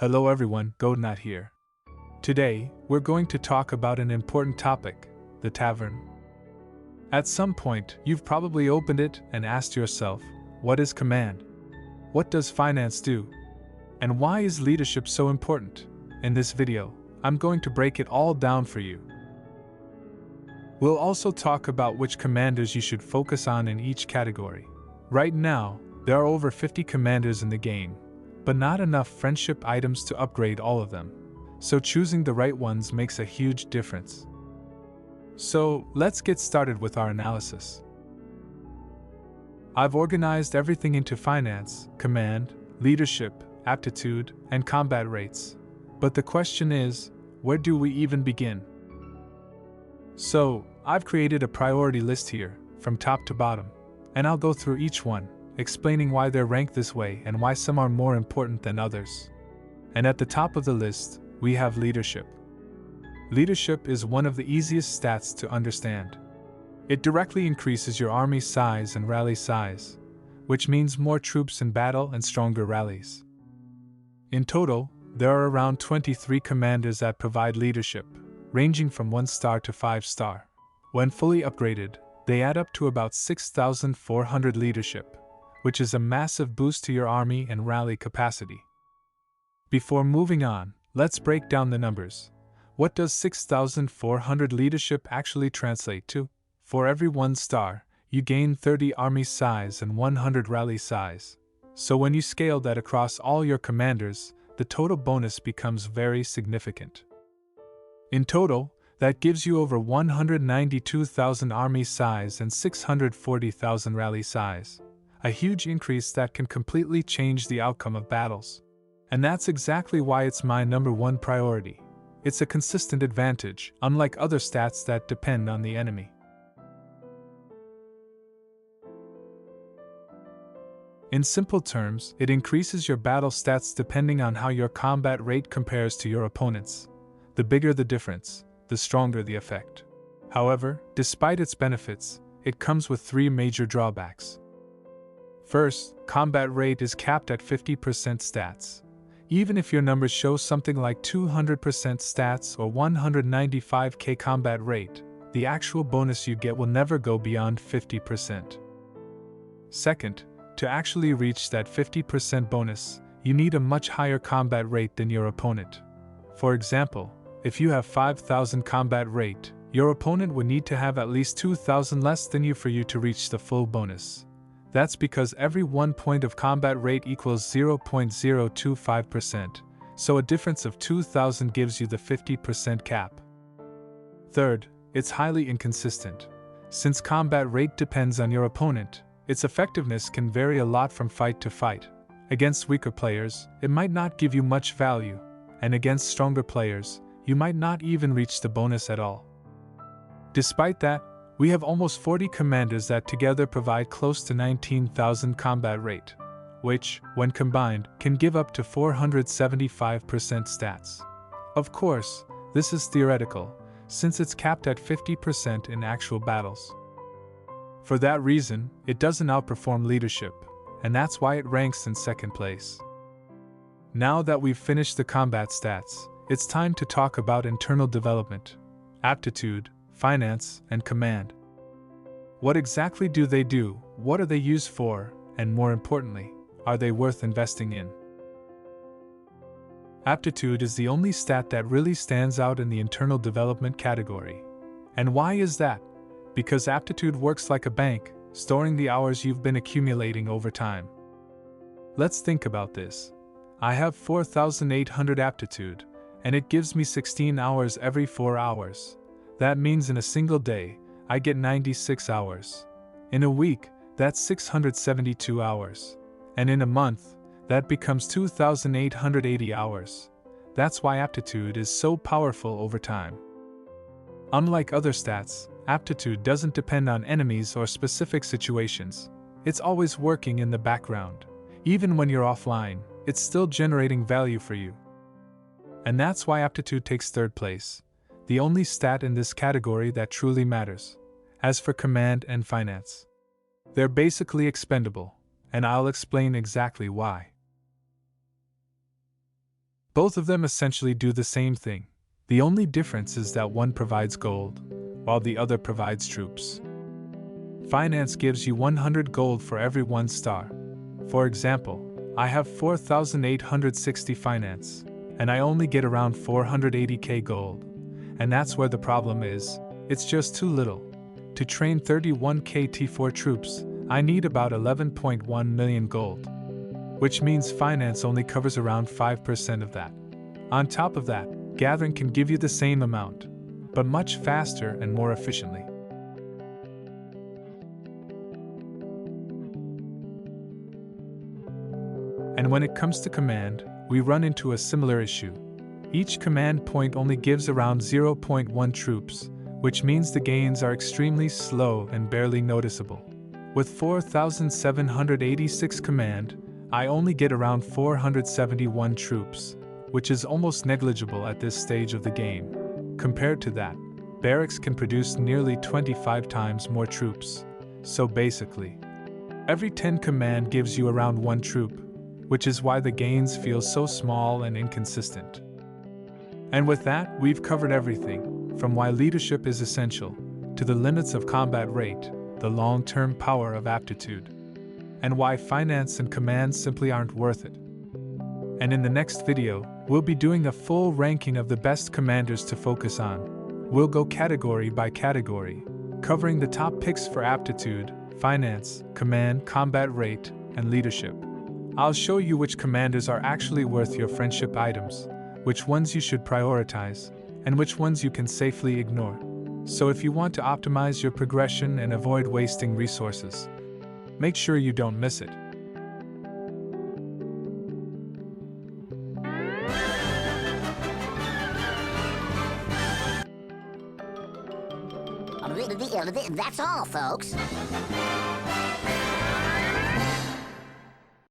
Hello everyone, Godenot here. Today, we're going to talk about an important topic, the Tavern. At some point, you've probably opened it and asked yourself, what is command? What does finance do? And why is leadership so important? In this video, I'm going to break it all down for you. We'll also talk about which commanders you should focus on in each category. Right now, there are over 50 commanders in the game, but not enough friendship items to upgrade all of them, so choosing the right ones makes a huge difference. So, let's get started with our analysis. I've organized everything into finance, command, leadership, aptitude, and combat rates. But the question is, where do we even begin? So, I've created a priority list here, from top to bottom, and I'll go through each one, explaining why they're ranked this way and why some are more important than others. And at the top of the list, we have leadership. Leadership is one of the easiest stats to understand. It directly increases your army size and rally size, which means more troops in battle and stronger rallies. In total, there are around 23 commanders that provide leadership, ranging from 1 star to 5 star. When fully upgraded, they add up to about 6,400 leadership, which is a massive boost to your army and rally capacity. Before moving on, let's break down the numbers. What does 6,400 leadership actually translate to? For every 1 star, you gain 30 army size and 100 rally size. So when you scale that across all your commanders, the total bonus becomes very significant. In total, that gives you over 192,000 army size and 640,000 rally size. A huge increase that can completely change the outcome of battles. And that's exactly why it's my number one priority. It's a consistent advantage, unlike other stats that depend on the enemy. In simple terms, it increases your battle stats depending on how your combat rate compares to your opponent's. The bigger the difference, the stronger the effect. However, despite its benefits, it comes with 3 major drawbacks. First, combat rate is capped at 50% stats. Even if your numbers show something like 200% stats or 195k combat rate, the actual bonus you get will never go beyond 50%. Second, to actually reach that 50% bonus, you need a much higher combat rate than your opponent. For example, if you have 5,000 combat rate, your opponent would need to have at least 2,000 less than you for you to reach the full bonus. That's because every 1 point of combat rate equals 0.025%, so a difference of 2,000 gives you the 50% cap. Third, it's highly inconsistent. Since combat rate depends on your opponent, its effectiveness can vary a lot from fight to fight. Against weaker players, it might not give you much value, and against stronger players, you might not even reach the bonus at all. Despite that, we have almost 40 commanders that together provide close to 19,000 combat rate, which, when combined, can give up to 475% stats. Of course, this is theoretical, since it's capped at 50% in actual battles. For that reason, it doesn't outperform leadership, and that's why it ranks in second place. Now that we've finished the combat stats, it's time to talk about internal development, aptitude, finance, and command. What exactly do they do, what are they used for, and more importantly, are they worth investing in? Aptitude is the only stat that really stands out in the internal development category. And why is that? Because aptitude works like a bank, storing the hours you've been accumulating over time. Let's think about this. I have 4,800 aptitude, and it gives me 16 hours every 4 hours. That means in a single day, I get 96 hours. In a week, that's 672 hours. And in a month, that becomes 2,880 hours. That's why aptitude is so powerful over time. Unlike other stats, aptitude doesn't depend on enemies or specific situations. It's always working in the background. Even when you're offline, it's still generating value for you. And that's why aptitude takes third place, the only stat in this category that truly matters. As for command and finance, they're basically expendable, and I'll explain exactly why. Both of them essentially do the same thing. The only difference is that one provides gold, while the other provides troops. Finance gives you 100 gold for every 1 star. For example, I have 4,860 finance, and I only get around 480k gold. And that's where the problem is, it's just too little. To train 31k T4 troops, I need about 11.1 million gold. Which means finance only covers around 5% of that. On top of that, gathering can give you the same amount, but much faster and more efficiently. And when it comes to command, we run into a similar issue. Each command point only gives around 0.1 troops, which means the gains are extremely slow and barely noticeable. With 4,786 command, I only get around 471 troops, which is almost negligible at this stage of the game. Compared to that, barracks can produce nearly 25 times more troops. So basically, every 10 command gives you around 1 troop, which is why the gains feel so small and inconsistent. And with that, we've covered everything, from why leadership is essential, to the limits of combat rate, the long-term power of aptitude, and why finance and command simply aren't worth it. And in the next video, we'll be doing a full ranking of the best commanders to focus on. We'll go category by category, covering the top picks for aptitude, finance, command, combat rate, and leadership. I'll show you which commanders are actually worth your friendship items, which ones you should prioritize, and which ones you can safely ignore. So if you want to optimize your progression and avoid wasting resources, make sure you don't miss it. That's all, folks.